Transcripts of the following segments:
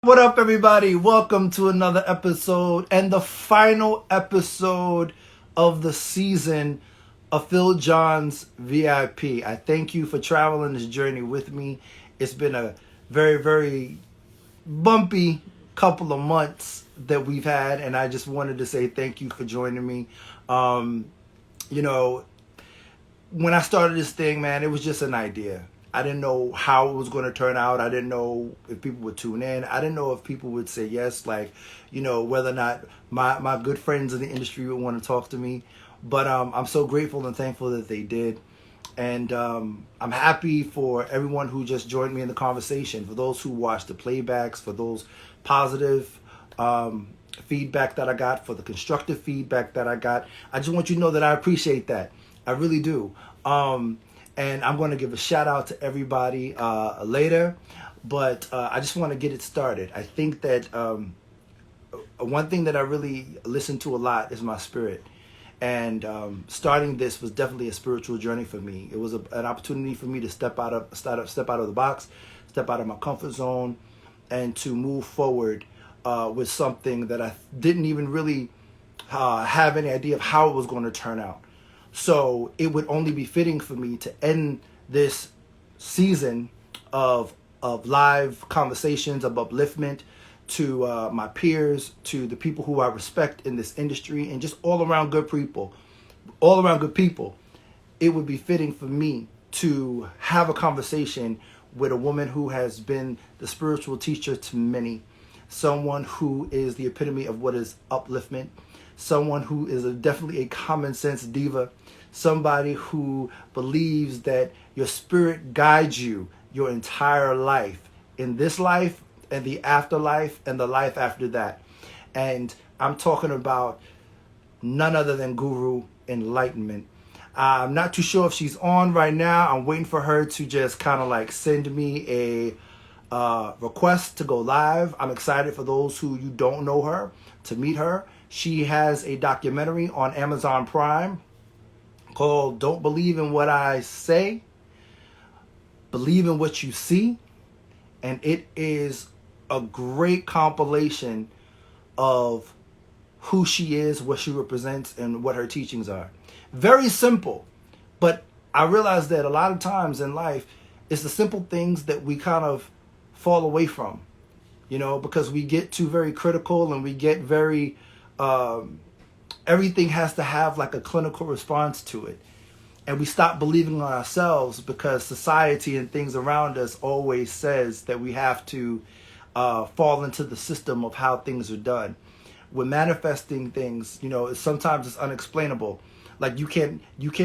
What up, everybody? Welcome to another episode and the final episode of the season of Phil John's VIP. I thank you for traveling this journey with me. It's been a very, very bumpy couple of months that we've had, and I just wanted to say thank you for joining me. Um, you know, when I started this thing, man, it was just an idea. I didn't know how it was going to turn out. I didn't know if people would tune in. I didn't know if people would say yes, like, whether or not my good friends in the industry would want to talk to me. But I'm so grateful and thankful that they did. And I'm happy for everyone who just joined me in the conversation, for those who watched the playbacks, for those positive feedback that I got, for the constructive feedback that I got. I just want you to know that I appreciate that. I really do. And I'm going to give a shout out to everybody later, but I just want to get it started. I think that one thing that I really listen to a lot is my spirit. And starting this was definitely a spiritual journey for me. It was an opportunity for me to step out of the box, step out of my comfort zone, and to move forward with something that I didn't even really have any idea of how it was going to turn out. So it would only be fitting for me to end this season of live conversations of upliftment to my peers, to the people who I respect in this industry, and just all around good people. It would be fitting for me to have a conversation with a woman who has been the spiritual teacher to many, someone who is the epitome of what is upliftment, someone who is definitely a common sense diva, somebody who believes that your spirit guides you your entire life, in this life and the afterlife and the life after that. And I'm talking about none other than Guru Enlightenment. I'm not too sure if she's on right now. I'm waiting for her to just kind of like send me a request to go live. I'm excited for those who you don't know her to meet her. She has a documentary on Amazon Prime called Don't Believe in What I Say, Believe in What You See. And it is a great compilation of who she is, what she represents, and what her teachings are. Very simple, but I realize that a lot of times in life, it's the simple things that we kind of fall away from, because we get too very critical and we get very, everything has to have like a clinical response to it. And we stop believing on ourselves because society and things around us always says that we have to fall into the system of how things are done. We're manifesting things, sometimes it's unexplainable. Like you can't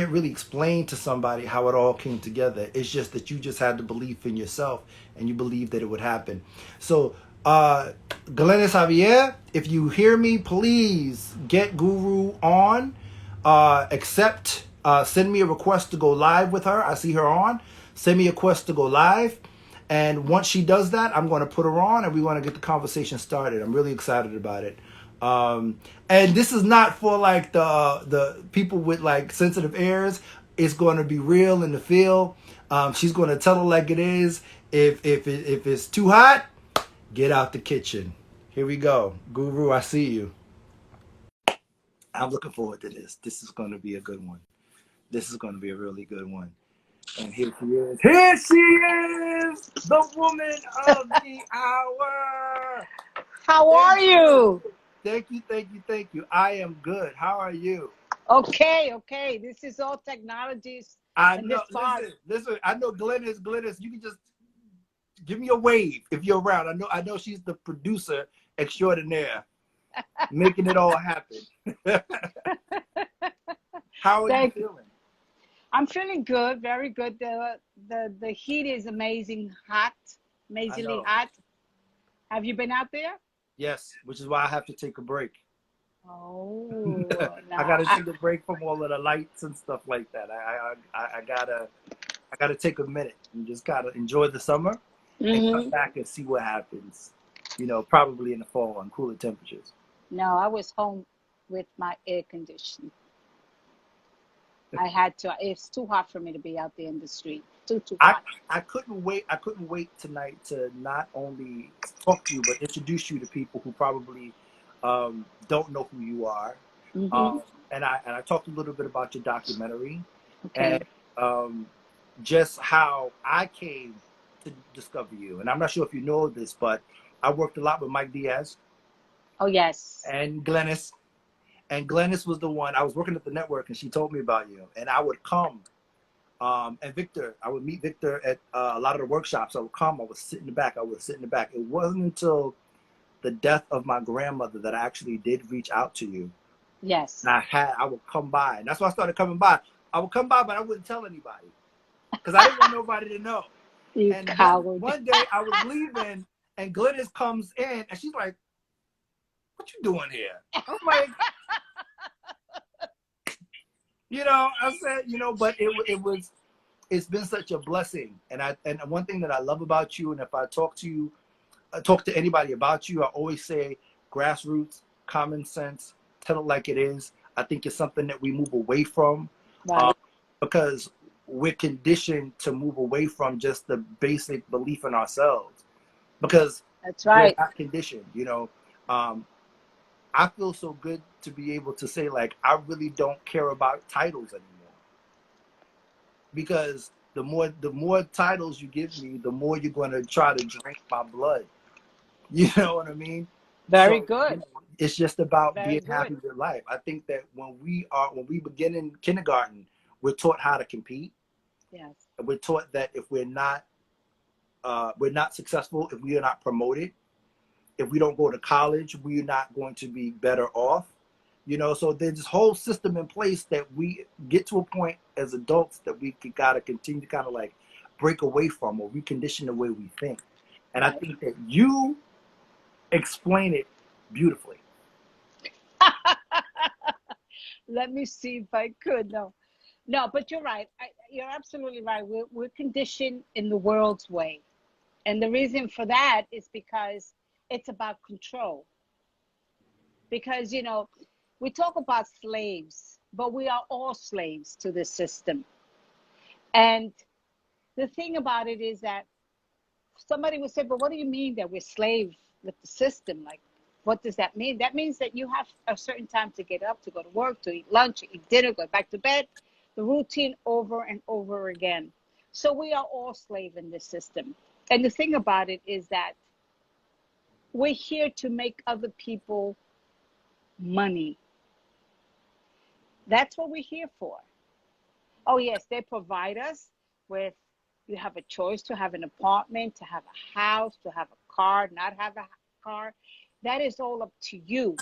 really explain to somebody how it all came together. It's just that you just had the belief in yourself and you believed that it would happen. So Glennis Javier, if you hear me, please get Guru on. Send me a request to go live with her. I see her on. Send me a request to go live. And once she does that, I'm going to put her on and we want to get the conversation started. I'm really excited about it. And this is not for like the people with like sensitive ears. It's going to be real in the feel. She's going to tell it like it is. If it's too hot, get out the kitchen. Here we go. Guru, I see you. I'm looking forward to this. This is going to be a good one. This is going to be a really good one. And here she is. Here she is, the woman of the hour. How are you? Thank you, thank you, thank you. I am good. How are you? Okay. This is all technologies I and know. this part. Listen. I know Glennis. You can just give me a wave if you're around. I know she's the producer extraordinaire, making it all happen. How are you Thank you. feeling? I'm feeling good, very good. The heat is I amazingly know. hot. Have you been out there? Yes, which is why I have to take a break. Oh, I no. gotta take a break from all of the lights and stuff like that. I gotta take a minute and just gotta enjoy the summer and come Hmm. back and see what happens. Probably in the fall on cooler temperatures. No, I was home with my air conditioning. I had to. It's too hot for me to be out there in the street. too I hot. I couldn't wait. I couldn't wait tonight to not only talk to you but introduce you to people who probably don't know who you are. Mm-hmm. Um, and I talked a little bit about your documentary and Okay. um, just how I came to discover you. And I'm not sure if you know this, but I worked a lot with Mike Diaz Oh, yes. and Glennis. And Glennis was the one I was working at the network, and she told me about you. And I would come. And Victor, I would meet Victor at a lot of the workshops. I would come. I would sit in the back. I would sit in the back. It wasn't until the death of my grandmother that I actually did reach out to you. Yes. And I would come by, and that's why I started coming by. I would come by, but I wouldn't tell anybody because I didn't want nobody to know. You And one coward. one day I was leaving, and Glennis comes in, and she's like, "What you doing here?" I'm like, I said, but it was it's been such a blessing, and one thing that I love about you, and if I talk to anybody about you, I always say grassroots, common sense, tell it like it is. I think it's something that we move away from, uh, Right. because we're conditioned to move away from just the basic belief in ourselves because That's we're right. not conditioned. Um, I feel so good to be able to say, like, I really don't care about titles anymore because the more titles you give me, the more you're going to try to drink my blood. You know what I mean? Very So good. it's just about Very being good. happy with life. I think that when we begin in kindergarten, we're taught how to compete. Yes. We're taught that if we're not successful, if we are not promoted, if we don't go to college, we're not going to be better off. So there's this whole system in place that we get to a point as adults that we gotta continue to kind of like break away from or recondition the way we think. And I Right. think that you explain it beautifully. Let me see if I could. No, no, but you're right. You're absolutely right. We're conditioned in the world's way. And the reason for that is because it's about control. Because, we talk about slaves, but we are all slaves to the system. And the thing about it is that somebody would say, but what do you mean that we're slaves with the system? Like, what does that mean? That means that you have a certain time to get up, to go to work, to eat lunch, eat dinner, go back to bed, the routine over and over again. So we are all slave in this system. And the thing about it is that we're here to make other people money. That's what we're here for. Oh, yes, they provide us with, you have a choice to have an apartment, to have a house, to have a car, not have a car. That is all up to you.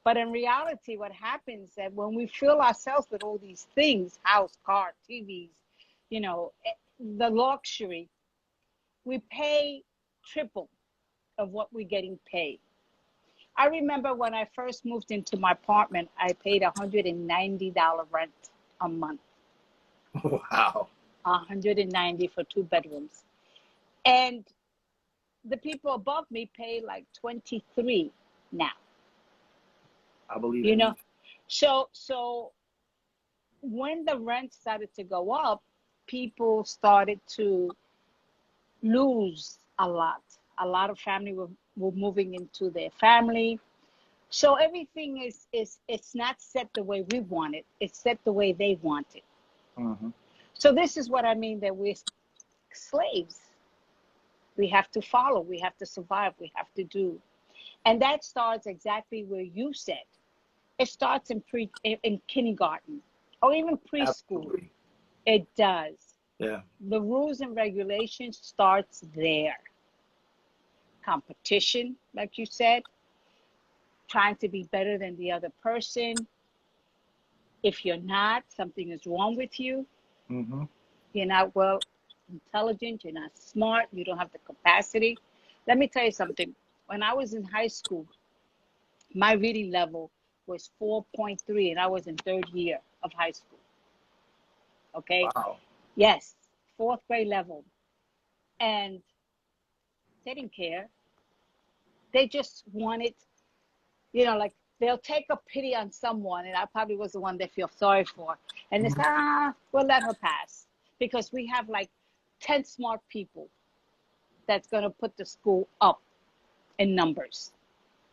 But in reality, what happens is that when we fill ourselves with all these things, house, car, TVs, the luxury, we pay triple of what we're getting paid. I remember when I first moved into my apartment, I paid $190 rent a month. Wow. 190 for 2 bedrooms. And the people above me pay like 23 now, I believe you it. know. So when the rent started to go up, people started to lose a lot. A lot of family were moving into their family. So everything is it's not set the way we want it. It's set the way they want it. Hmm. So this is what I mean that we're slaves. We have to follow, we have to survive, we have to do. And that starts exactly where you said. It starts in kindergarten or even preschool. Absolutely. It does. Yeah. The rules and regulations starts there. Competition, like you said, trying to be better than the other person. If you're not, something is wrong with you. Hmm. You're not well intelligent, you're not smart, you don't have the capacity. Let me tell you something. When I was in high school, my reading level was 4.3 and I was in third year of high school. Okay? Wow. Yes, fourth grade level. And they didn't care. They just wanted, like they'll take a pity on someone, and I probably was the one they feel sorry for. And they say, we'll let her pass. Because we have like 10 smart people that's going to put the school up in numbers.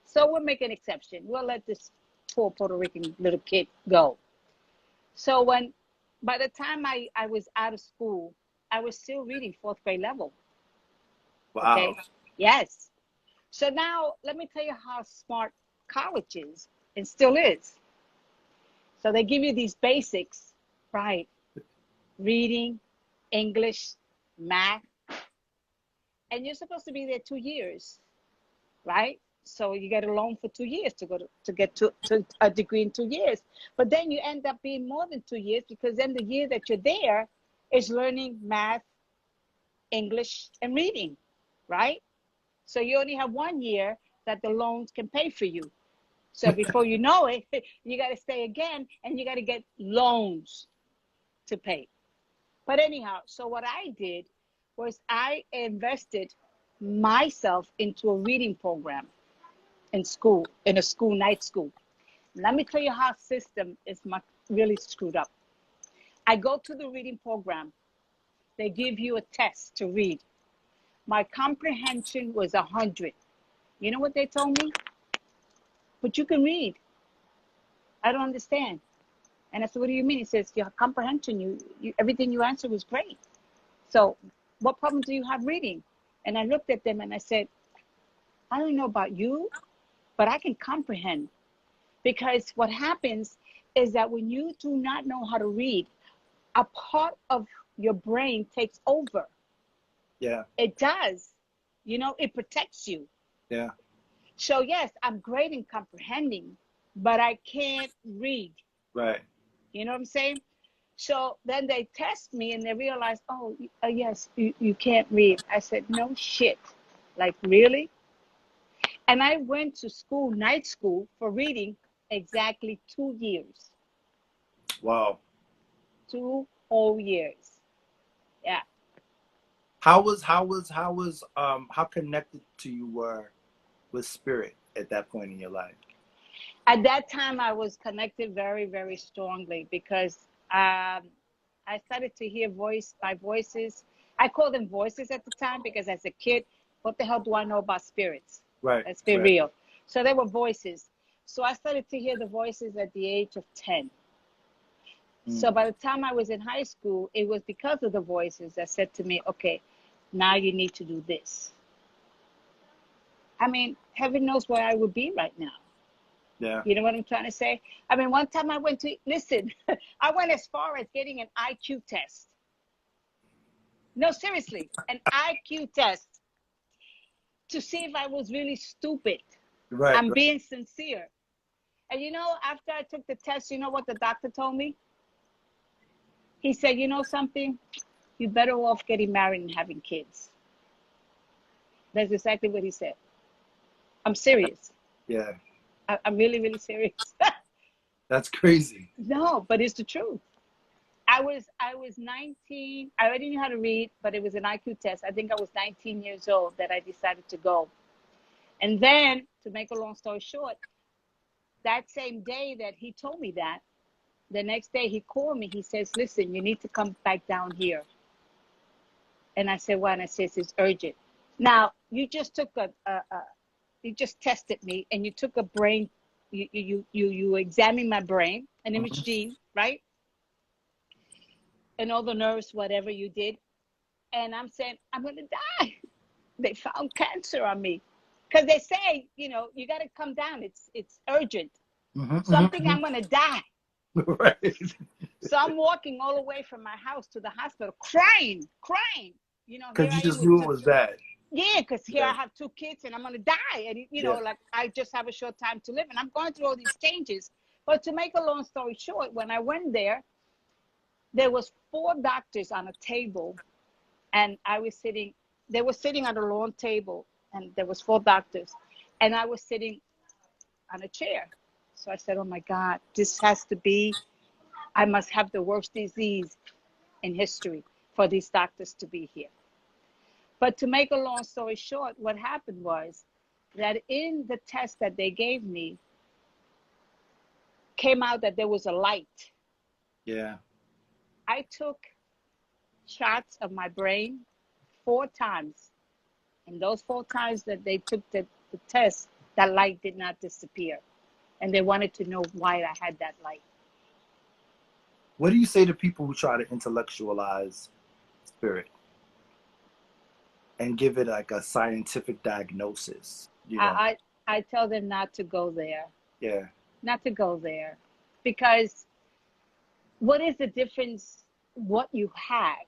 So we'll make an exception. We'll let this poor Puerto Rican little kid go. So by the time I was out of school, I was still reading fourth grade level. Wow. Okay. Yes. So now let me tell you how smart college is and still is. So they give you these basics, right? Reading, English, math, and you're supposed to be there 2 years, right? So you get a loan for 2 years to get to a degree in 2 years. But then you end up being more than 2 years, because then the year that you're there is learning math, English, and reading, right? So you only have 1 year that the loans can pay for you. So before you know it, you got to stay again, and you got to get loans to pay. But anyhow, so what I did was I invested myself into a reading program in school, in a school, night school. Let me tell you how system is really screwed up. I go to the reading program. They give you a test to read. My comprehension was 100. You know what they told me? But you can read. I don't understand. And I said, what do you mean? He says, your comprehension, you everything you answered was great. So what problem do you have reading? And I looked at them and I said, I don't know about you, but I can comprehend. Because what happens is that when you do not know how to read, a part of your brain takes over. Yeah. It does. It protects you. Yeah. So yes, I'm great in comprehending, but I can't read. Right. You know what I'm saying? So then they test me and they realize, oh, yes, you can't read. I said, no shit. Like, really? And I went to school, night school, for reading exactly 2 years. Wow. 2 whole years. Yeah. How connected to you were with spirit at that point in your life? At that time, I was connected very, very strongly, because I started to hear my voices. I called them voices at the time, because as a kid, what the hell do I know about spirits? Right. Let's be Right. real. So they were voices. So I started to hear the voices at the age of 10. So by the time I was in high school, it was because of the voices that said to me, okay, now you need to do this. I mean, heaven knows where I would be right now. Yeah. You know what I'm trying to say? I mean, one time I went as far as getting an IQ test. No, seriously, an IQ test to see if I was really stupid. Right. I'm Right. being sincere. And after I took the test, you know what the doctor told me? He said, you know something? You're better off getting married and having kids. That's exactly what he said. I'm serious. Yeah. I'm really, really serious. That's crazy. No, but it's the truth. I was 19. I already knew how to read, but it was an IQ test. I think I was 19 years old that I decided to go. And then, to make a long story short, that same day that he told me that, the next day he called me. He says, listen, you need to come back down here. And I said, why? And I says, it's urgent. Now, you just took you just tested me, and you took a brain, you examined my brain, an imaging, right? And all the nerves, whatever you did. And I'm saying, I'm going to die. They found cancer on me. Because they say, you got to come down. It's urgent. So I'm thinking I'm going to die. Right. So I'm walking all the way from my house to the hospital, crying. Here Because I you am just with knew it was bad. yeah, because here I Yeah. have 2 kids and I'm going to die. And, Yeah. like I just have a short time to live. And I'm going through all these changes. But to make a long story short, when I went there was 4 doctors on a table. And they were sitting at a long table. And there was 4 doctors. And I was sitting on a chair. So I said, oh, my God, I must have the worst disease in history for these doctors to be here. But to make a long story short, what happened was that in the test that they gave me, came out that there was a light. Yeah. I took shots of my brain 4 times. And those 4 times that they took the test, that light did not disappear. And they wanted to know why I had that light. What do you say to people who try to intellectualize spirit and give it like a scientific diagnosis? You know? I tell them not to go there. Yeah. Not to go there. Because what is the difference what you have?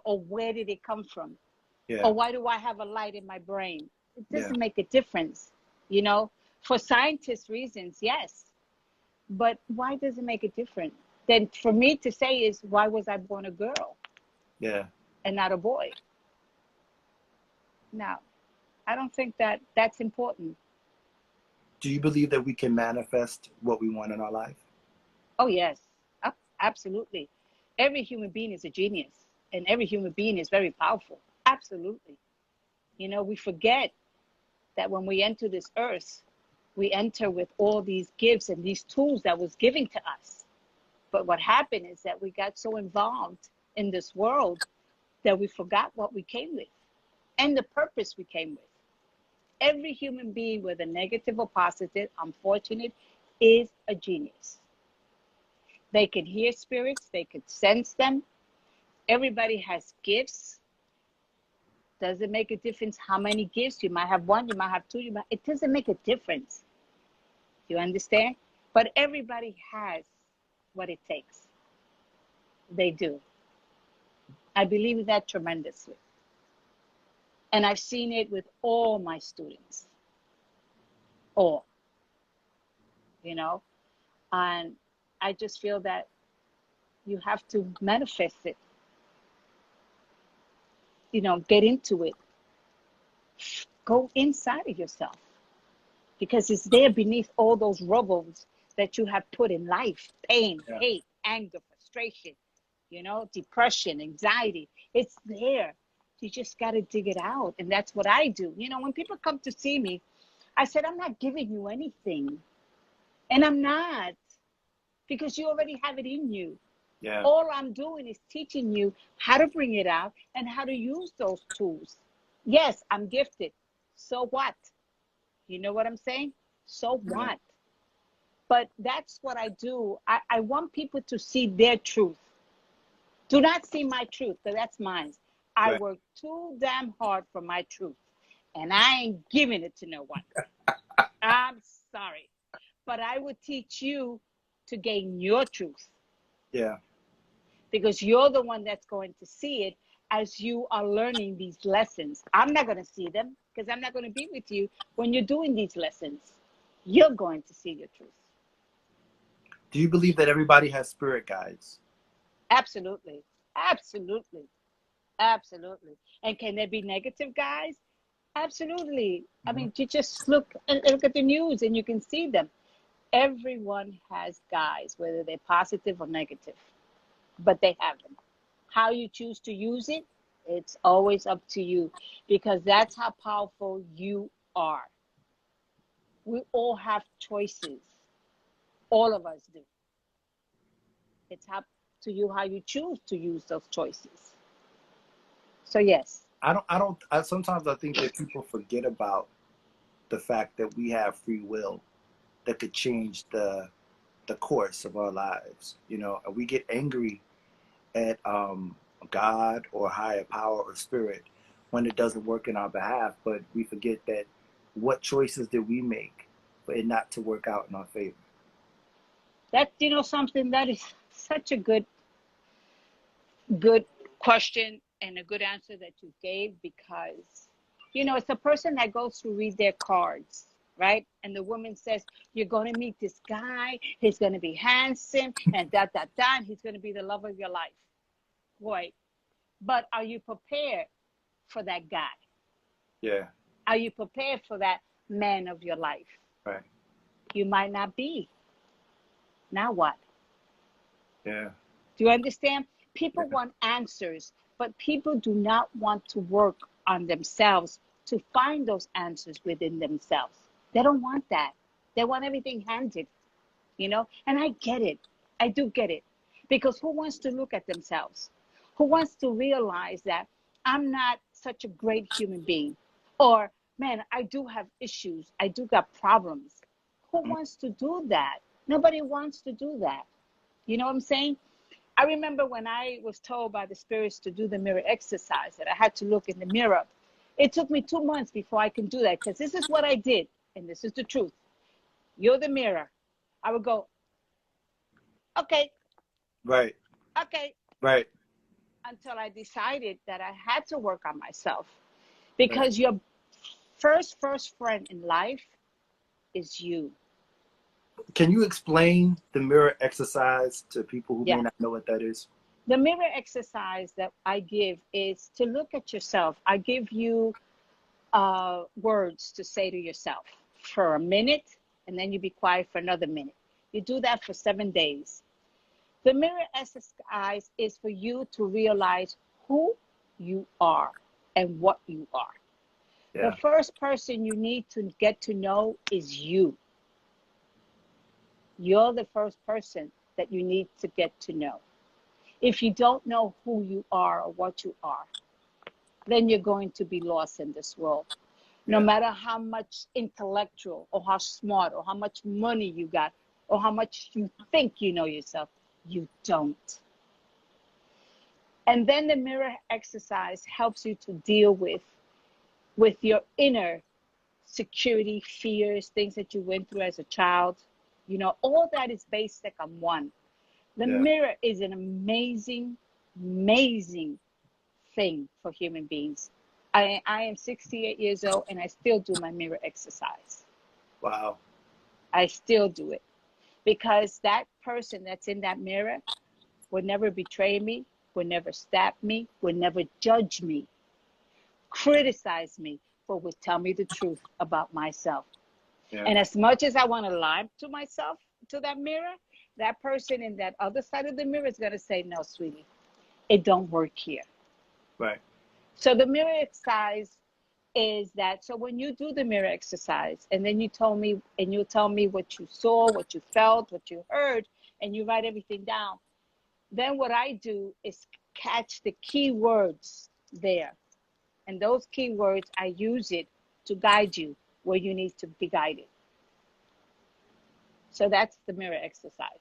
Or where did it come from? Yeah. Or why do I have a light in my brain? It doesn't Yeah. make a difference. For scientist reasons, yes. But why does it make a difference? Then for me to say is, why was I born a girl? Yeah. And not a boy? No, I don't think that that's important. Do you believe that we can manifest what we want in our life? Oh, yes, absolutely. Every human being is a genius, and every human being is very powerful. Absolutely. We forget that when we enter this earth, we enter with all these gifts and these tools that was given to us. But what happened is that we got so involved in this world that we forgot what we came with and the purpose we came with. Every human being, whether negative or positive, unfortunate, is a genius. They can hear spirits, they could sense them. Everybody has gifts. Does it make a difference how many gifts? You might have one, you might have two, it doesn't make a difference. You understand? But everybody has what it takes. They do. I believe that tremendously. And I've seen it with all my students. All. And I just feel that you have to manifest it. Get into it. Go inside of yourself. Because it's there beneath all those rubbles that you have put in life. Pain, Yeah. hate, anger, frustration, depression, anxiety. It's there. You just got to dig it out. And that's what I do. When people come to see me, I said, I'm not giving you anything. And I'm not. Because you already have it in you. Yeah. All I'm doing is teaching you how to bring it out and how to use those tools. Yes, I'm gifted. So what? You know what I'm saying? So what? But that's what I do. I want people to see their truth. Do not see my truth, because that's mine. I Right. work too damn hard for my truth. And I ain't giving it to no one. I'm sorry. But I would teach you to gain your truth. Yeah. Because you're the one that's going to see it as you are learning these lessons. I'm not going to see them because I'm not going to be with you when you're doing these lessons. You're going to see your truth. Do you believe that everybody has spirit guides? Absolutely. Absolutely. Absolutely. And can there be negative guys? Absolutely. I mean, you just look at the news and you can see them. Everyone has guys, whether they're positive or negative, but they have them. How you choose to use it, it's always up to you, because that's how powerful you are. We all have choices. All of us do. It's up to you how you choose to use those choices. So yes. Sometimes I think that people forget about the fact that we have free will that could change the course of our lives. And we get angry at God or higher power or spirit when it doesn't work in our behalf, but we forget that what choices did we make for it not to work out in our favor? That something that is such a good question and a good answer that you gave, because it's a person that goes to read their cards, right? And the woman says, you're going to meet this guy, he's going to be handsome and and he's going to be the love of your life. Boy, but are you prepared for that guy? Yeah. Are you prepared for that man of your life? Right. You might not be. Now what? Yeah. Do you understand? People want answers, but people do not want to work on themselves to find those answers within themselves. They don't want that. They want everything handed, And I get it. I do get it. Because who wants to look at themselves? who wants to realize that I'm not such a great human being, or man, I do have issues, I do got problems. Who wants to do that? Nobody wants to do that. You know what I'm saying? I remember when I was told by the spirits to do the mirror exercise, that I had to look in the mirror. It took me 2 months before I can do that, because this is what I did, and this is the truth. You're the mirror. I would go, okay, Right. okay, Right. until I decided that I had to work on myself. Right. Because your first friend in life is you. Can you explain the mirror exercise to people who may Yeah. not know what that is? The mirror exercise that I give is to look at yourself. I give you words to say to yourself for a minute, and then you be quiet for another minute. You do that for 7 days. The mirror exercise is for you to realize who you are and what you are. The Yeah. first person you need to get to know is you. You're the first person that you need to get to know. If you don't know who you are or what you are, then you're going to be lost in this world. No Yeah. matter how much intellectual or how smart or how much money you got or how much you think you know yourself, you don't. And then the mirror exercise helps you to deal with your inner security, fears, things that you went through as a child. All that is based like on one. The Yeah. mirror is an amazing, amazing thing for human beings. I am 68 years old and I still do my mirror exercise. Wow. I still do it because that person that's in that mirror would never betray me, would never stab me, would never judge me, criticize me, but would tell me the truth about myself. Yeah. And as much as I want to lie to myself, to that mirror, that person in that other side of the mirror is going to say, no, sweetie, it don't work here. Right. So the mirror exercise is that, so when you do the mirror exercise and then you tell me what you saw, what you felt, what you heard, and you write everything down, then what I do is catch the key words there. And those key words, I use it to guide you where you need to be guided. So that's the mirror exercise.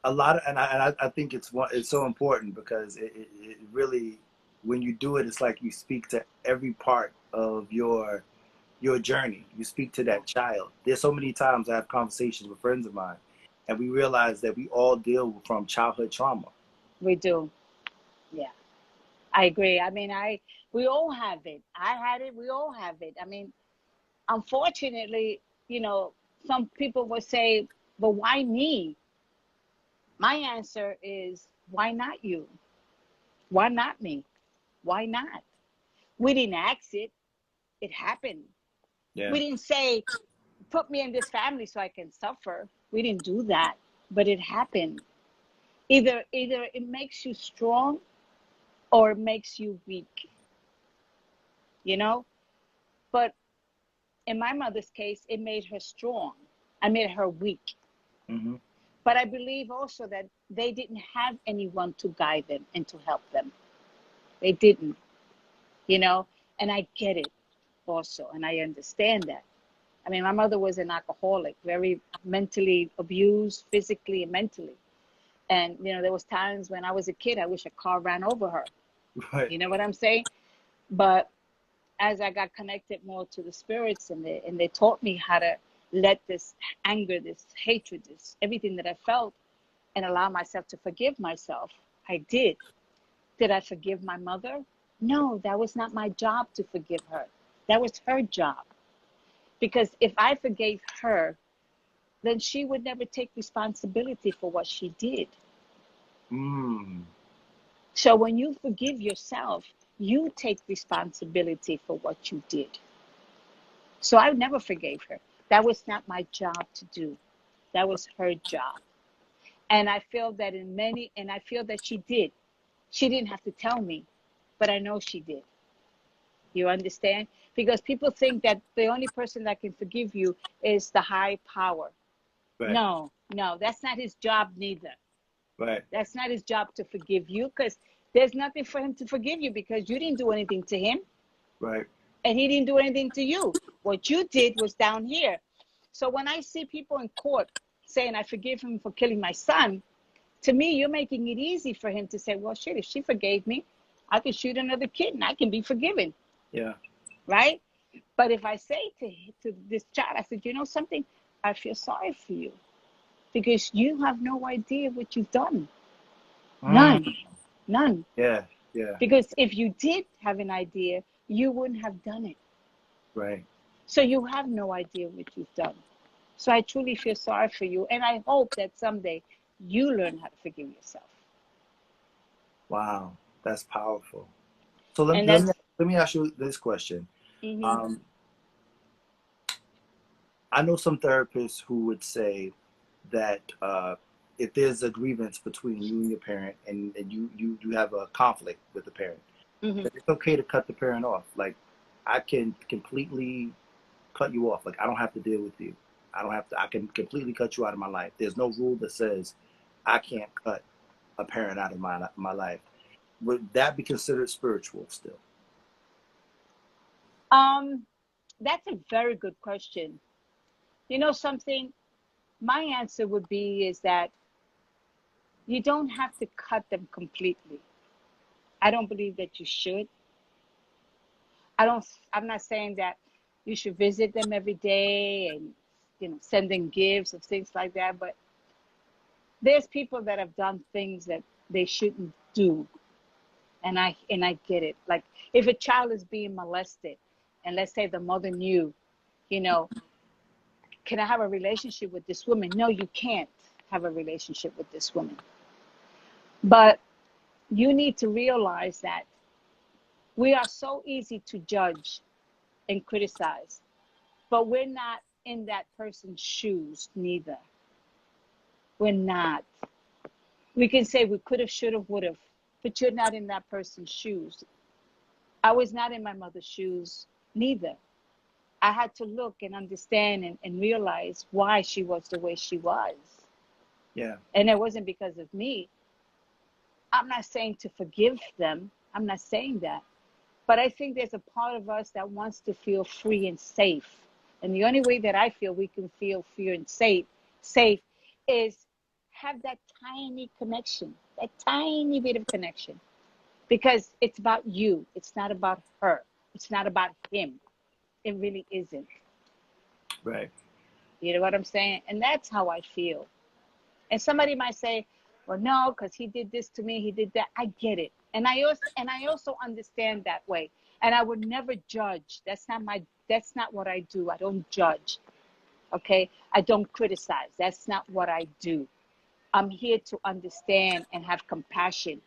A lot of, and I think it's so important because it really, when you do it, it's like you speak to every part of your journey. You speak to Yeah, that child. There's so many times I have conversations with friends of mine, and we realize that we all deal from childhood trauma. we do. Yeah, I agree. I mean, we all have it. I had it. We all have it. I mean, unfortunately, you know, some people will say, but why me? My answer is, why not you? Why not me? Why not? We didn't ask it. It happened. Yeah. We didn't say, put me in this family so I can suffer. We didn't do that, but it happened. Either it makes you strong or it makes you weak, you know? But in my mother's case, it made her strong. I made her weak. Hmm. But I believe also that they didn't have anyone to guide them and to help them. They didn't, you know? And I get it also, and I understand that. I mean, my mother was an alcoholic, very mentally abused, physically and mentally. And, there was times when I was a kid, I wish a car ran over her. Right. You know what I'm saying? But as I got connected more to the spirits and they taught me how to let this anger, this hatred, this everything that I felt and allow myself to forgive myself, I did. Did I forgive my mother? No, that was not my job to forgive her. That was her job. Because if I forgave her, then she would never take responsibility for what she did. Mm. So when you forgive yourself, you take responsibility for what you did. So I never forgave her. That was not my job to do. That was her job. And I feel that and I feel that she did. She didn't have to tell me, but I know she did. You understand? Because people think that the only person that can forgive you is the high power. Right. No, no, that's not his job neither. Right. That's not his job to forgive you because There's nothing for him to forgive you because you didn't do anything to him Right. and he didn't do anything to you. What you did was down here. So when I see people in court saying, I forgive him for killing my son, to me, you're making it easy for him to say, well, shit, if she forgave me, I can shoot another kid and I can be forgiven. Yeah. Right? But if I say to this child, I said, you know something? I feel sorry for you because you have no idea what you've done. None. Mm. None. Yeah. Yeah. Because if you did have an idea, you wouldn't have done it. Right. So you have no idea what you've done. So I truly feel sorry for you. And I hope that someday you learn how to forgive yourself. Wow. That's powerful. So let, And let me that's, let me ask you this question. mm-hmm, Um, I know some therapists who would say that if there's a grievance between you and your parent, and you have a conflict with the parent, mm-hmm. that it's okay to cut the parent off. Like, I can completely cut you off. Like, I don't have to deal with you. I don't have to. I can completely cut you out of my life. There's no rule that says I can't cut a parent out of my life. Would that be considered spiritual still? Um, that's a very good question. You know something? My answer would be is that you don't have to cut them completely. I don't believe that you should. I don't. I'm not saying that you should visit them every day and send them gifts and things like that. But there's people that have done things that they shouldn't do, and I get it. Like if a child is being molested, and let's say the mother knew, you know, can I have a relationship with this woman? No, you can't have a relationship with this woman. But you need to realize that we are so easy to judge and criticize, but we're not in that person's shoes neither. We're not. We can say we could have, should have, would have, but you're not in that person's shoes. I was not in my mother's shoes neither. I had to look and understand and realize why she was the way she was. Yeah. And it wasn't because of me. I'm not saying to forgive them. I'm not saying that. But I think there's a part of us that wants to feel free and safe. And the only way that I feel we can feel free and safe is have that tiny connection, that tiny bit of connection. Because it's about you. It's not about her. It's not about him. It really isn't. Right. You know what I'm saying? And that's how I feel. And somebody might say, well, no, because he did this to me, he did that. I get it. And I also understand that way. And I would never judge. That's not what I do. I don't judge. Okay. I don't criticize. That's not what I do. I'm here to understand and have compassion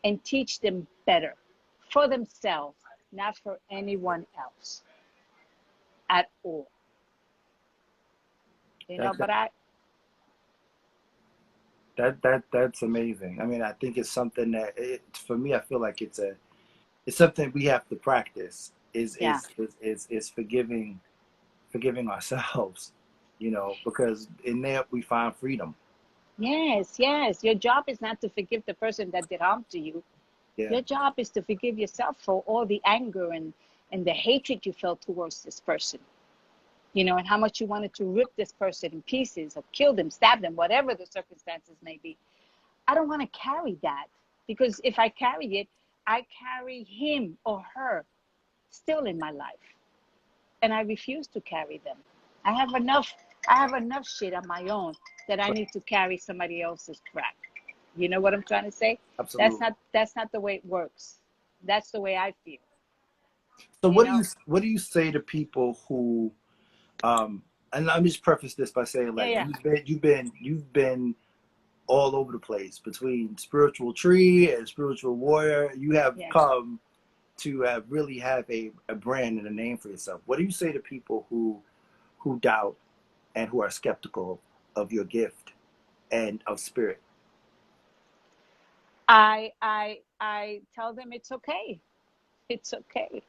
and teach them better for themselves, not for anyone else at all. That, But I, that's amazing. I mean, I think it's something that for me, I feel like it's something we have to practice. Is yeah. is is is, is forgiving ourselves, because in there we find freedom. Yes, yes. Your job is not to forgive the person that did harm to you. Yeah. Your job is to forgive yourself for all the anger and the hatred you felt towards this person, and how much you wanted to rip this person in pieces or kill them, stab them, whatever the circumstances may be. I don't want to carry that because if I carry it, I carry him or her still in my life. And I refuse to carry them. I have enough I have enough shit on my own that I need to carry somebody else's crap. You know what I'm trying to say? That's Absolutely. not that's not the way it works. That's the way I feel, So you what do you know? what do you say to people who and let me just preface this by saying, Yeah, like, yeah. you've been all over the place between spiritual tree and spiritual warrior. You have Yes. come to really have a brand and a name for yourself. What do you say to people who doubt and who are skeptical of your gift and of spirit? I tell them it's okay. It's okay.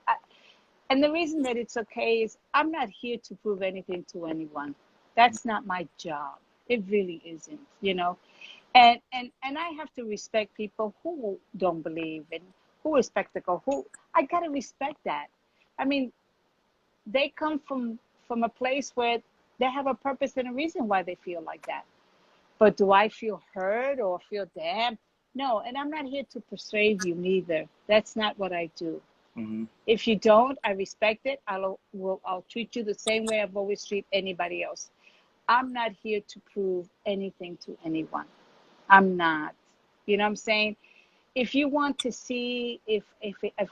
And the reason that it's okay is I'm not here to prove anything to anyone. That's not my job. It really isn't. And I have to respect people who don't believe and who are skeptical. Who I gotta respect that. I mean, they come from a place where they have a purpose and a reason why they feel like that. But do I feel hurt or feel damn? No, and I'm not here to persuade you neither. That's not what I do. Mm-hmm. If you don't, I respect it. I'll treat you the same way I've always treated anybody else. I'm not here to prove anything to anyone. I'm not. You know what I'm saying? If you want to see if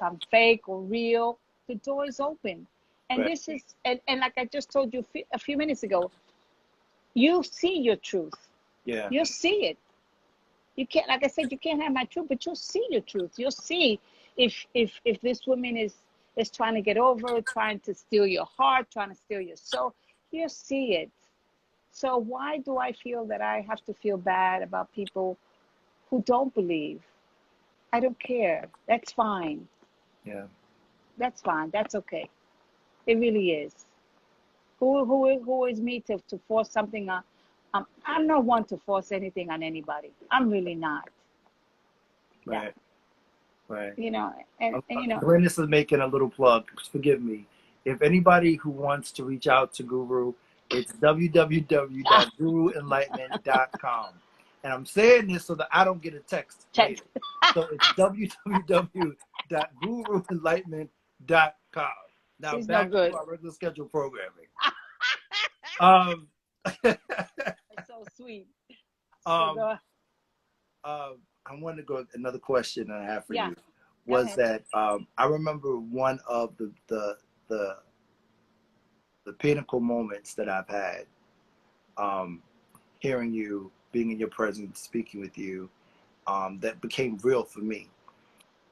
I'm fake or real, the door is open. And Right. this is and like I just told you a few minutes ago, you'll see your truth. Yeah. You'll see it. You can't, like I said, you can't have my truth, but you'll see your truth. You'll see if this woman is trying to get over, trying to steal your heart, trying to steal your soul. You'll see it. So why do I feel that I have to feel bad about people who don't believe? I don't care. That's fine. Yeah. That's fine. That's okay. It really is. Who is me to force something on? I'm not one to force anything on anybody. I'm really not. Yeah. Right. Right. You know, and you know, Glennis is making a little plug. Forgive me. If anybody who wants to reach out to Guru, it's www.guruenlightenment.com. And I'm saying this so that I don't get a text check. later. So it's www.guruenlightenment.com. Now She's no back to good. our regular schedule programming. Um, It's so sweet. So um, go. I wanted to go another question that I have for Yeah. you Go was ahead. that I remember one of the the pinnacle moments that I've had, um, hearing you, being in your presence, speaking with you, that became real for me.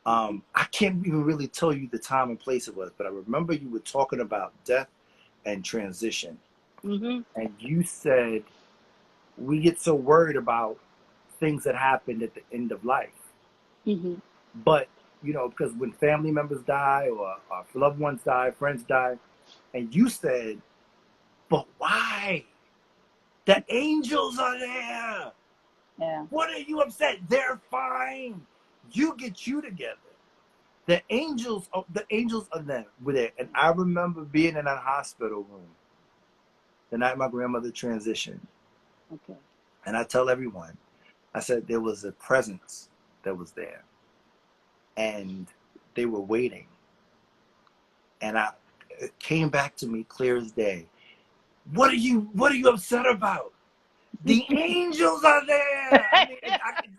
I can't even really tell you the time and place it was, but I remember you were talking about death and transition, Mhm. and you said we get so worried about things that happened at the end of life, Mhm. but because when family members die or loved ones die, friends die, and you said, but why? The angels are there. Yeah. What are you upset? They're fine. You get you together. The angels are there. Were there. And I remember being in that hospital room the night my grandmother transitioned. Okay. And I tell everyone, I said there was a presence that was there. And they were waiting. And it came back to me clear as day. What are you upset about? The angels are there. I mean,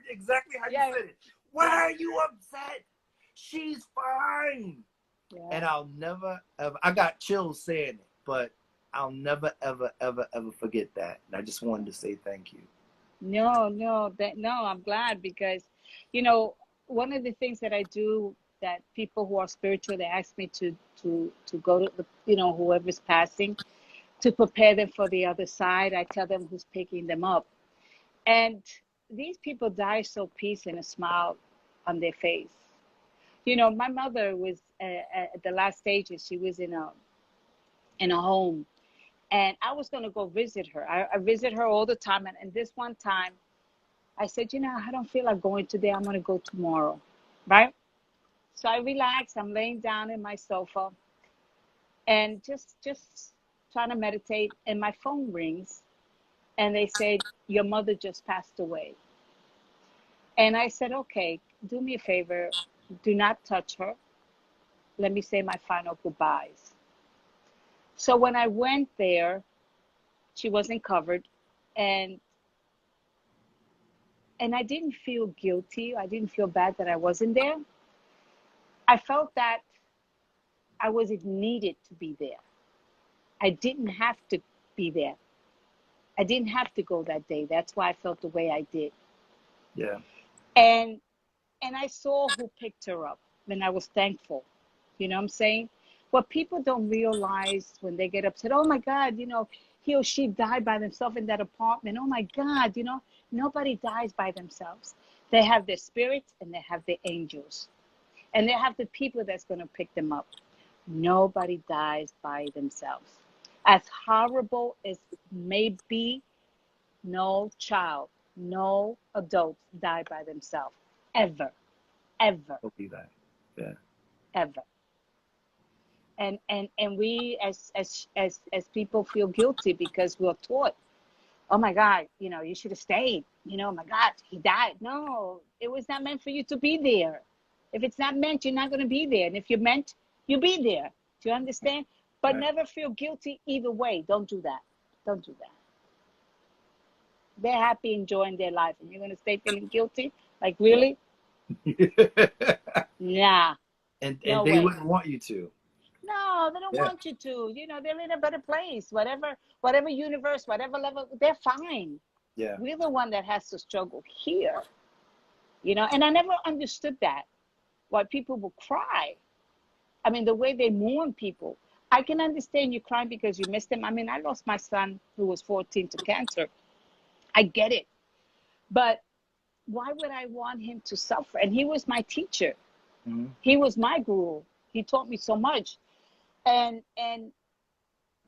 exactly how you Yeah. said it. Why Yeah. are you upset? She's fine. And Yeah. I'll never, ever, I got chills saying it, but I'll never, ever, ever, ever forget that. And I just wanted to say thank you. No, no, no, I'm glad because, you know, one of the things that I do that people who are spiritual, they ask me to go to the, whoever's passing to prepare them for the other side. I tell them who's picking them up. And these people die so peace and a smile on their face. You know, my mother was at the last stages. She was in a home, and I was going to go visit her. I visit her all the time, and this one time I said, I don't feel like going today. I'm going to go tomorrow, right? So I relax. I'm laying down in my sofa and just trying to meditate. And my phone rings, and they said, your mother just passed away. And I said, okay, do me a favor. Do not touch her. Let me say my final goodbyes. So when I went there, she wasn't covered, and I didn't feel guilty. I didn't feel bad that I wasn't there. I felt that I wasn't needed to be there. I didn't have to be there. I didn't have to go that day. That's why I felt the way I did. Yeah. And I saw who picked her up, and I was thankful. You know what I'm saying? What people don't realize when they get upset, oh my God, he or she died by themselves in that apartment. Oh my God, nobody dies by themselves. They have their spirits and they have their angels. And they have the people that's going to pick them up. Nobody dies by themselves. As horrible as may be, no child No adults die by themselves. Ever. Ever. I'll be that. Yeah. Ever. And we as people feel guilty because we're taught, oh my God, you should have stayed. Oh my God, he died. No, it was not meant for you to be there. If it's not meant, you're not going to be there. And if you're meant, you'll be there. Do you understand? But Right. never feel guilty either way. Don't do that. Don't do that. They're happy enjoying their life, and you're going to stay feeling guilty? Like, Yeah. really? Nah, And no they way. wouldn't want you to. No, they don't Yeah. want you to. They're in a better place. Whatever universe, whatever level, they're fine. Yeah. We're the one that has to struggle here. And I never understood that. Why people will cry. I mean, the way they mourn people. I can understand you crying because you missed him. I mean, I lost my son who was 14 to cancer. I get it. But why would I want him to suffer? And he was my teacher. Hmm. He was my guru. He taught me so much. And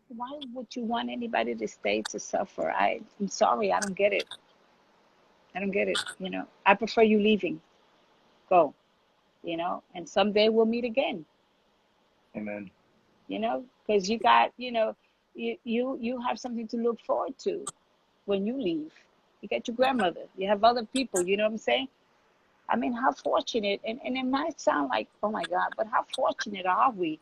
why would you want anybody to stay to suffer? I'm sorry, I don't get it. I don't get it. I prefer you leaving. Go. And someday we'll meet again. Amen. Because you got, you have something to look forward to when you leave. You got your grandmother. You have other people. You know what I'm saying? I mean, how fortunate, and it might sound like, oh my God, but how fortunate are we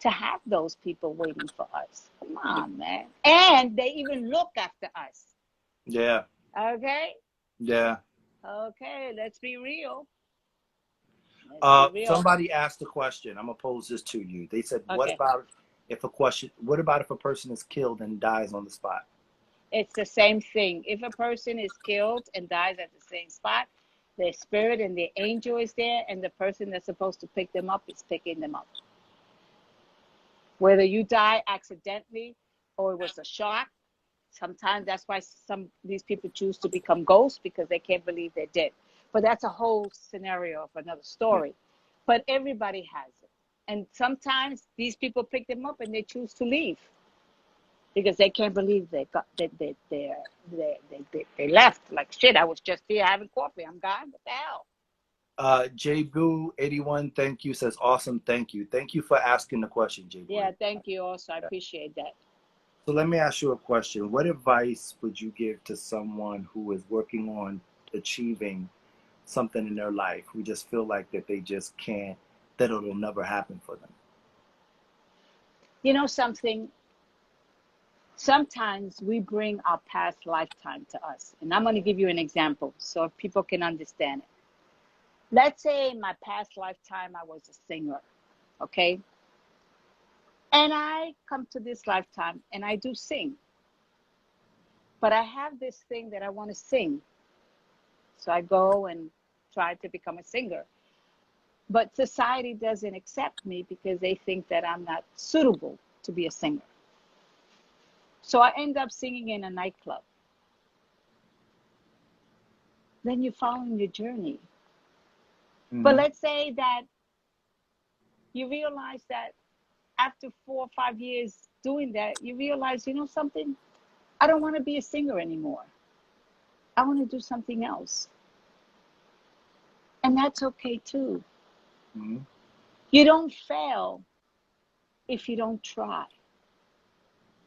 to have those people waiting for us? Come on, man. And they even look after us. Yeah. Okay? Yeah. Okay, let's be real. Let's be real. Somebody asked a question. I'm gonna pose this to you. They said, Okay. What about if a person is killed and dies on the spot?" It's the same thing. If a person is killed and dies at the same spot, their spirit and the angel is there, and the person that's supposed to pick them up is picking them up. Whether you die accidentally or it was a shock, sometimes that's why some these people choose to become ghosts because they can't believe they're dead. But that's a whole scenario of another Yeah. story. But everybody has it. And sometimes these people pick them up and they choose to leave because they can't believe they left. Like, shit, I was just here having coffee. I'm gone. What the hell? J Boo 81, thank you, says awesome, thank you. Thank you for asking the question, J Boo. Yeah, thank you also. I appreciate that. So let me ask you a question. What advice would you give to someone who is working on achieving something in their life, who just feel like that they just can't, that it'll never happen for them? You know something? Sometimes we bring our past lifetime to us. And I'm going to give you an example so people can understand it. Let's say in my past lifetime, I was a singer, okay? And I come to this lifetime and I do sing. But I have this thing that I want to sing. So I go and try to become a singer. But society doesn't accept me because they think that I'm not suitable to be a singer. So I end up singing in a nightclub. Then you're following your journey. But Mm-hmm. let's say that you realize that after 4 or 5 years doing that, you realize, you know something? I don't want to be a singer anymore. I want to do something else. And that's okay too. Mm-hmm. You don't fail if you don't try.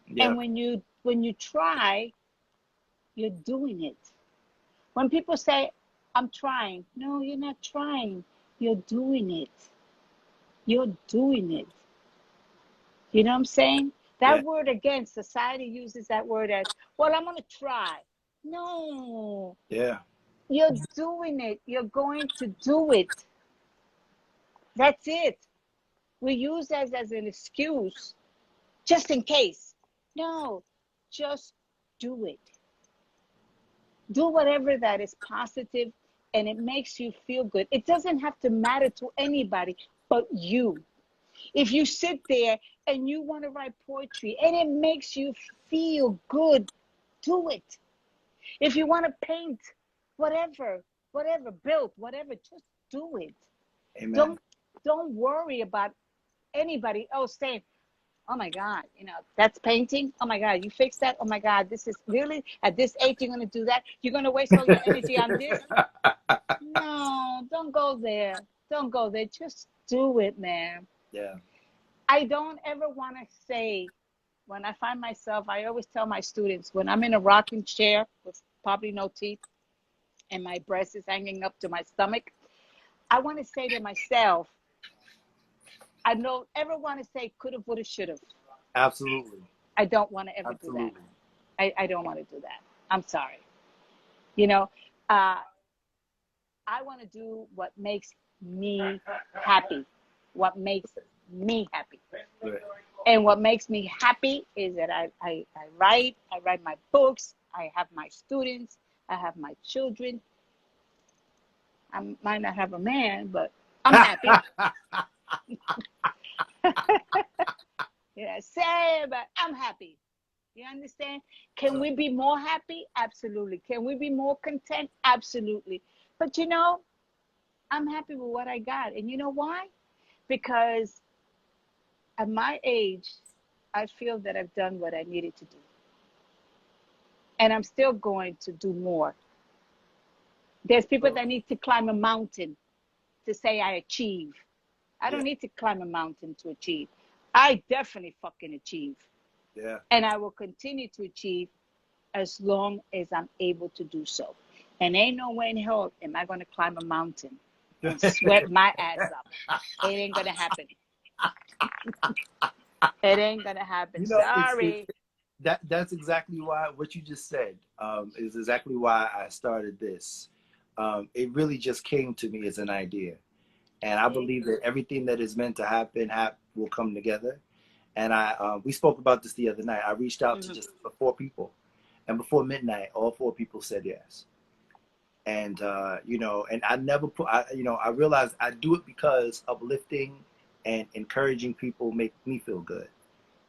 Yeah. And when you try, you're doing it. When people say, I'm trying, no, you're not trying. You're doing it. You're doing it. You know what I'm saying? Yeah. That word again, society uses that word as, well, I'm going to try. No, Yeah. you're doing it. You're going to do it. That's it. We use that as an excuse just in case. No, just do it. Do whatever that is positive and it makes you feel good. It doesn't have to matter to anybody but you. If you sit there and you want to write poetry and it makes you feel good, do it. If you want to paint, whatever, build, whatever, just do it. Amen. Don't don't worry about anybody else saying, Oh my God, that's painting. Oh my God, you fixed that. Oh my God, this is really at this age you're gonna do that. You're gonna waste all your energy on this. No, don't go there. Don't go there. Just do it, man. Yeah. I don't ever want to say, when I find myself, I always tell my students, when I'm in a rocking chair with probably no teeth and my breast is hanging up to my stomach, I want to say to myself, I don't ever want to say coulda, woulda, shoulda. Absolutely. I don't want to ever do that. Absolutely. I don't want to do that. I'm sorry. You know, uh, I want to do what makes me happy, what makes me happy. Right. And what makes me happy is that I write my books, I have my students, I have my children. I might not have a man, but I'm happy. Yeah, say, but I'm happy. You understand? Can we be more happy? Absolutely. Can we be more content? Absolutely. But I'm happy with what I got. And you know why? Because at my age, I feel that I've done what I needed to do. And I'm still going to do more. There's people that need to climb a mountain to say I achieve. I Yeah. don't need to climb a mountain to achieve. I definitely fucking achieve. Yeah. And I will continue to achieve as long as I'm able to do so. And ain't no way in hell am I going to climb a mountain and sweat my ass up. It ain't going to happen. It ain't going to happen. It's Sorry. that's exactly why what you just said is exactly why I started this. It really just came to me as an idea, and I believe that everything that is meant to happen will come together. And we spoke about this the other night. I reached out to just 4 people, and before midnight, all 4 people said yes. And and I never put, I realized I do it because uplifting and encouraging people make me feel good.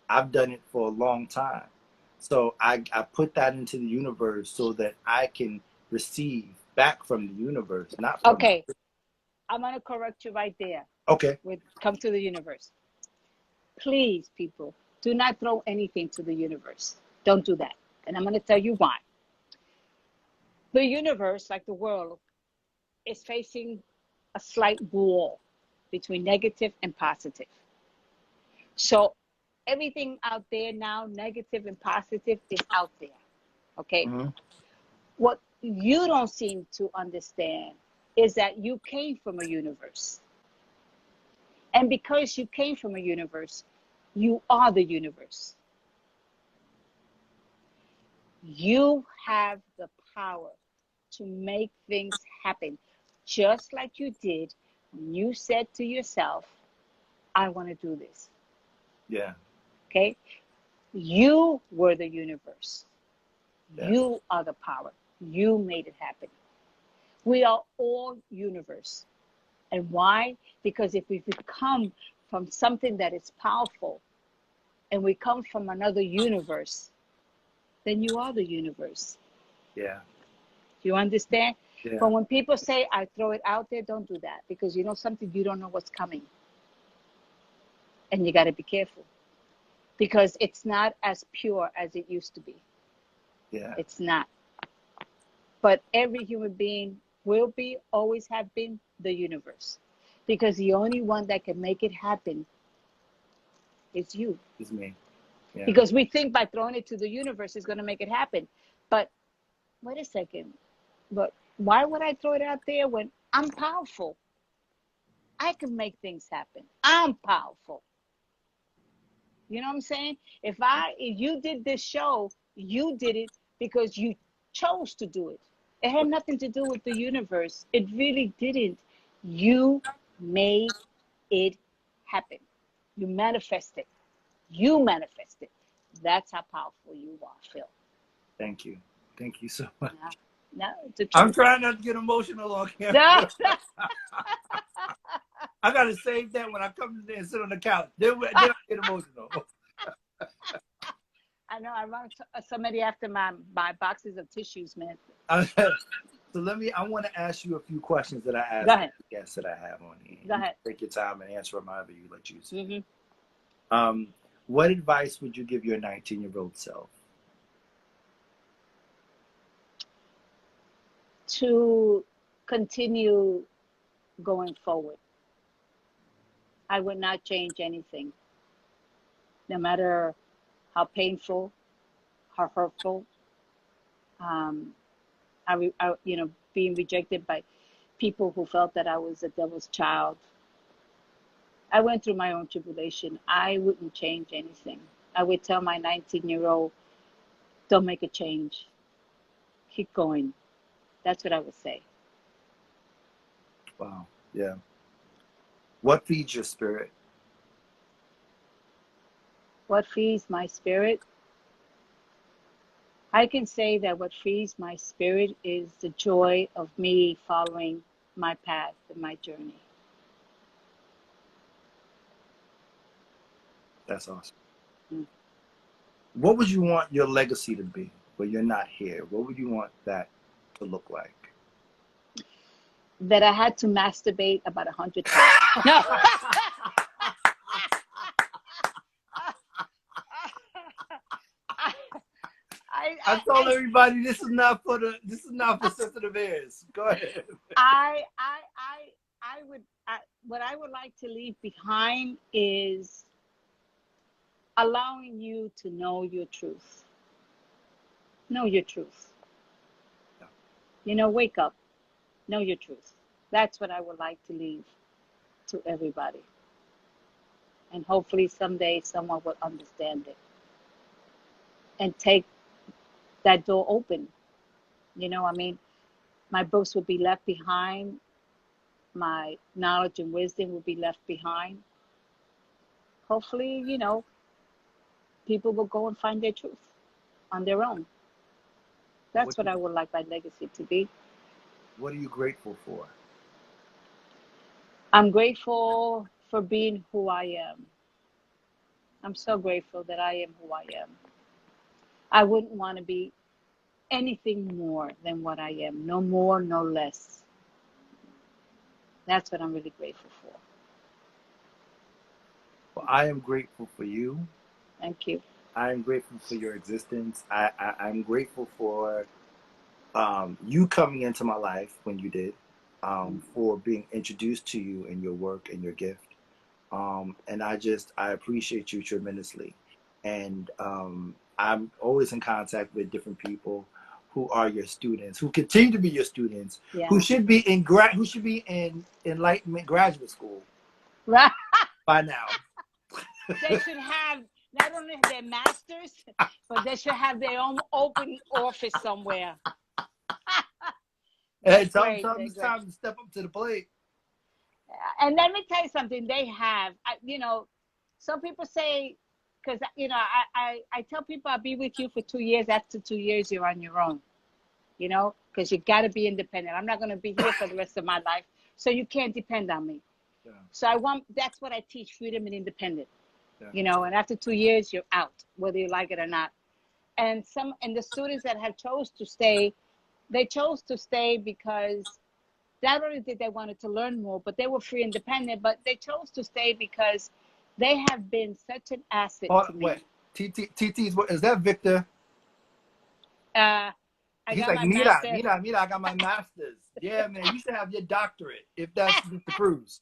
I've done it for a long time. So I put that into the universe so that I can receive back from the universe, not from. Okay. I'm going to correct you right there. Okay. With come to the universe. Please, people, do not throw anything to the universe. Don't do that. And I'm going to tell you why. The universe, like the world, is facing a slight wall between negative and positive. So everything out there now, negative and positive, is out there. Okay. Mm-hmm. What you don't seem to understand is that you came from a universe. And because you came from a universe, you are the universe. You have the power to make things happen, just like you did when you said to yourself, I want to do this. Yeah. Okay? You were the universe. Yeah. You are the power. You made it happen. We are all universe. And why? Because if we come from something that is powerful and we come from another universe, then you are the universe. Yeah. Do you understand? Yeah. But when people say, I throw it out there, don't do that. Because you know something, you don't know what's coming. And you got to be careful. Because it's not as pure as it used to be. Yeah. It's not. But every human being will be, always have been, the universe. Because the only one that can make it happen is you. It's me. Yeah. Because we think by throwing it to the universe is going to make it happen. But wait a second. But why would I throw it out there when I'm powerful? I can make things happen. I'm powerful. You know what I'm saying? If you did this show, you did it because you chose to do it. It had nothing to do with the universe. It really didn't. You made it happen. You manifested. You manifested. That's how powerful you are, Phil. Thank you. Thank you so much. No, no, it's the I'm truth. trying not to get emotional on camera. No, no. I gotta save that when I come to there and sit on the couch. Then I get emotional. I know I run somebody after my boxes of tissues, man. So I want to ask you a few questions that I ask Go ahead. the guests that I have on here. Go ahead. Take your time and answer them however you choose. Mm-hmm. What advice would you give your 19-year-old self? To continue going forward. I would not change anything, no matter how painful, how hurtful. Um, being rejected by people who felt that I was a devil's child. I went through my own tribulation. I wouldn't change anything. I would tell my 19-year-old, don't make a change. Keep going. That's what I would say. Wow. Yeah. What feeds your spirit? What feeds my spirit? I can say that what feeds my spirit is the joy of me following my path and my journey. That's awesome. Mm. What would you want your legacy to be when you're not here? What would you want that to look like? That I had to masturbate about 100 times. No. I told everybody this is not for sensitive ears. Go ahead. What I would like to leave behind is allowing you to know your truth. Know your truth. Wake up. Know your truth. That's what I would like to leave to everybody. And hopefully someday someone will understand it and take that door open. My books will be left behind. My knowledge and wisdom will be left behind. Hopefully, people will go and find their truth on their own. That's what I would like my legacy to be. What are you grateful for? I'm grateful for being who I am. I'm so grateful that I am who I am. I wouldn't want to be anything more than what I am. No more, no less. That's what I'm really grateful for. Well, I am grateful for you. Thank you. I am grateful for your existence. I'm grateful for you coming into my life when you did, for being introduced to you and your work and your gift. And I appreciate you tremendously. And I'm always in contact with different people who are your students, who continue to be your students, Yeah. who should be in Enlightenment graduate school Right. by now. They should have not only their masters, but they should have their own open office somewhere. Hey, tell them it's time to step up to the plate. And let me tell you something. They have, some people say, because I tell people I'll be with you for 2 years. After 2 years, you're on your own. Because you got to be independent. I'm not going to be here for the rest of my life, so you can't depend on me. Yeah. So that's what I teach: freedom and independence. Yeah. And after 2 years, you're out, whether you like it or not. And the students that have chose to stay, they chose to stay because not only did they wanted to learn more, but they were free and independent, but they chose to stay because they have been such an asset to me. Wait, TT's, what is that, Victor? He's like, Mira, I got my master's. Yeah, man, you should have your doctorate if that's Mr. Cruz.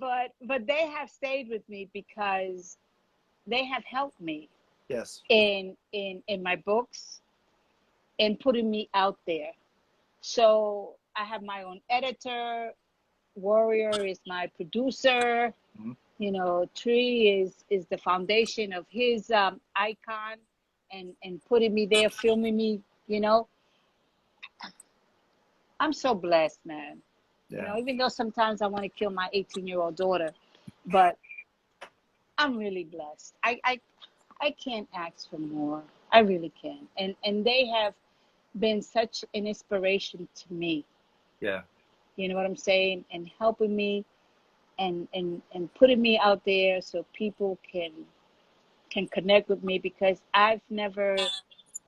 But they have stayed with me because they have helped me. Yes. In my books, and putting me out there. So I have my own editor. Warrior is my producer. Mm-hmm. Tree is the foundation of his icon, and putting me there, filming me. I'm so blessed, man. Yeah. Even though sometimes I want to kill my 18-year-old daughter, but I'm really blessed. I can't ask for more. I really can. And they have been such an inspiration to me. Yeah. You know what I'm saying? And helping me and putting me out there so people can connect with me, because I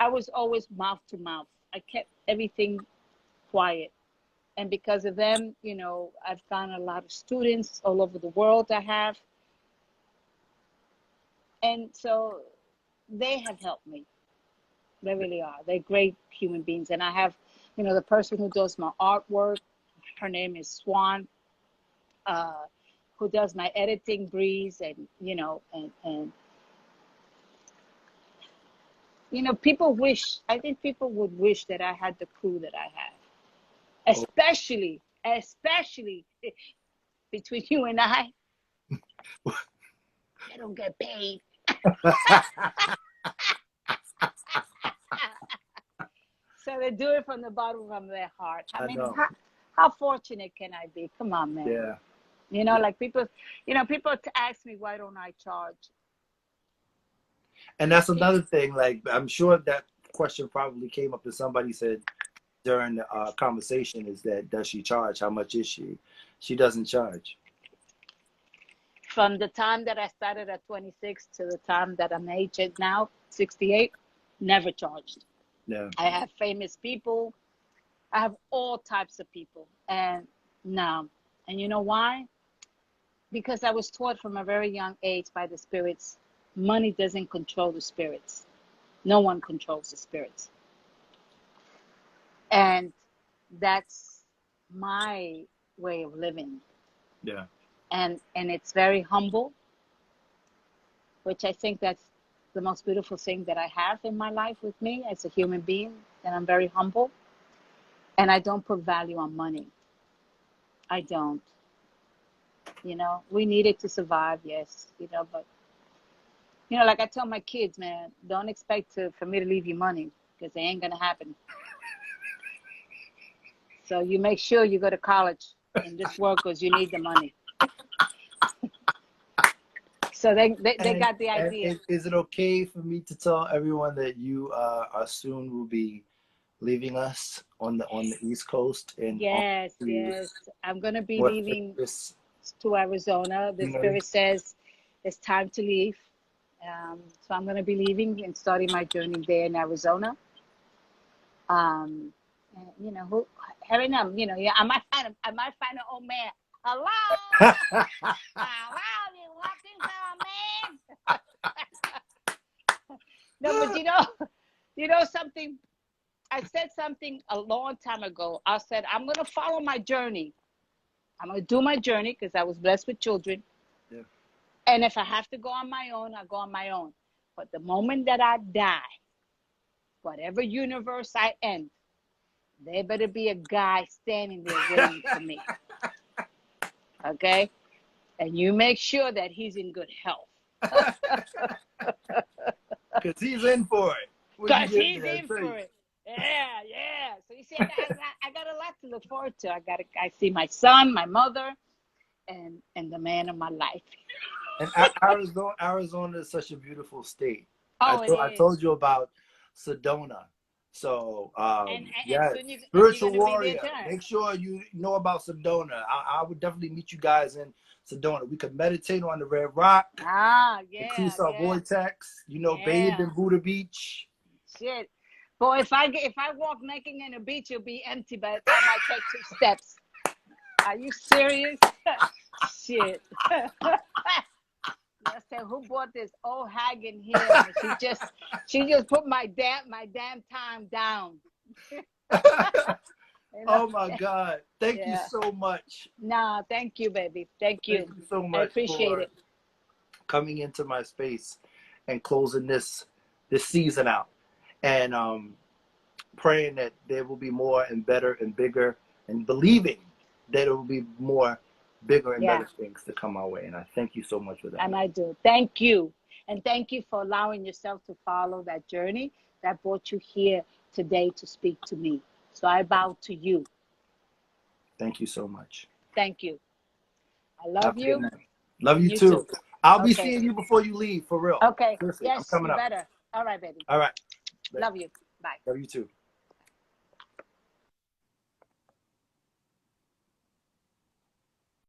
was always mouth to mouth. I kept everything quiet. And because of them, I've gotten a lot of students all over the world. I have. And so they have helped me. They really are. They're great human beings. And I have, the person who does my artwork, her name is Swan, uh, who does my editing, Breeze, and people wish. I think people would wish that I had the crew that I have, Oh. especially between you and I. They don't get paid. So they do it from the bottom of their heart. I mean, know. how fortunate can I be? Come on, man. Yeah. Like people, people ask me, why don't I charge? And that's another thing. Like, I'm sure that question probably came up, and somebody said during the conversation, is that, does she charge? How much is she? She doesn't charge. From the time that I started at 26 to the time that I'm aged now, 68, never charged. Yeah. I have famous people. I have all types of people. And no. And you know why? Because I was taught from a very young age by the spirits, money doesn't control the spirits. No one controls the spirits. And that's my way of living. Yeah. And it's very humble, which I think that's the most beautiful thing that I have in my life with me as a human being, that I'm very humble. And I don't put value on money. I don't. We need it to survive, yes, but like I tell my kids, man, don't expect for me to leave you money, because it ain't gonna happen. So you make sure you go to college in this world, because you need the money. So they got the idea. Is it okay for me to tell everyone that you are soon will be leaving us on the East Coast? And yes, I'm gonna be leaving to Arizona. The spirit says it's time to leave. So I'm gonna be leaving and starting my journey there in Arizona. Who having them, yeah, I might find an old man. Hello, hello, you looking for a man? No, but something. I said something a long time ago. I said I'm gonna follow my journey. I'm gonna do my journey, because I was blessed with children. Yeah. And if I have to go on my own, I'll go on my own. But the moment that I die, whatever universe I end, there better be a guy standing there waiting for me. Okay? And you make sure that he's in good health. Because he's in for it. Because he's in for it. Yeah. So you see, I got a lot to look forward to. I see my son, my mother, and the man of my life. And Arizona is such a beautiful state. Oh, I told you about Sedona. So, yes, spiritual warrior. Make sure you know about Sedona. I would definitely meet you guys in Sedona. We could meditate on the Red Rock. Increase our vortex. Bathe in Buddha Beach. Shit, boy, if I walk naked in a beach, it'll be empty by the time I take 2 steps. Are you serious? Shit. I said, who bought this old hag in here? She just put my damn time down. Oh my God! Thank you so much. No, thank you, baby. Thank you. Thank you so much. I appreciate it. Coming into my space and closing this season out, and praying that there will be more and better and bigger, and believing that it will be more bigger and better things to come our way. And I thank you so much for that. And I do. Thank you. And thank you for allowing yourself to follow that journey that brought you here today to speak to me. So I bow to you. Thank you so much. Thank you. I love you. Love you too. I'll be seeing you before you leave, for real. Okay. Seriously, yes, I'm coming you up. better. All right, baby. All right. Love you. Bye. Love you too.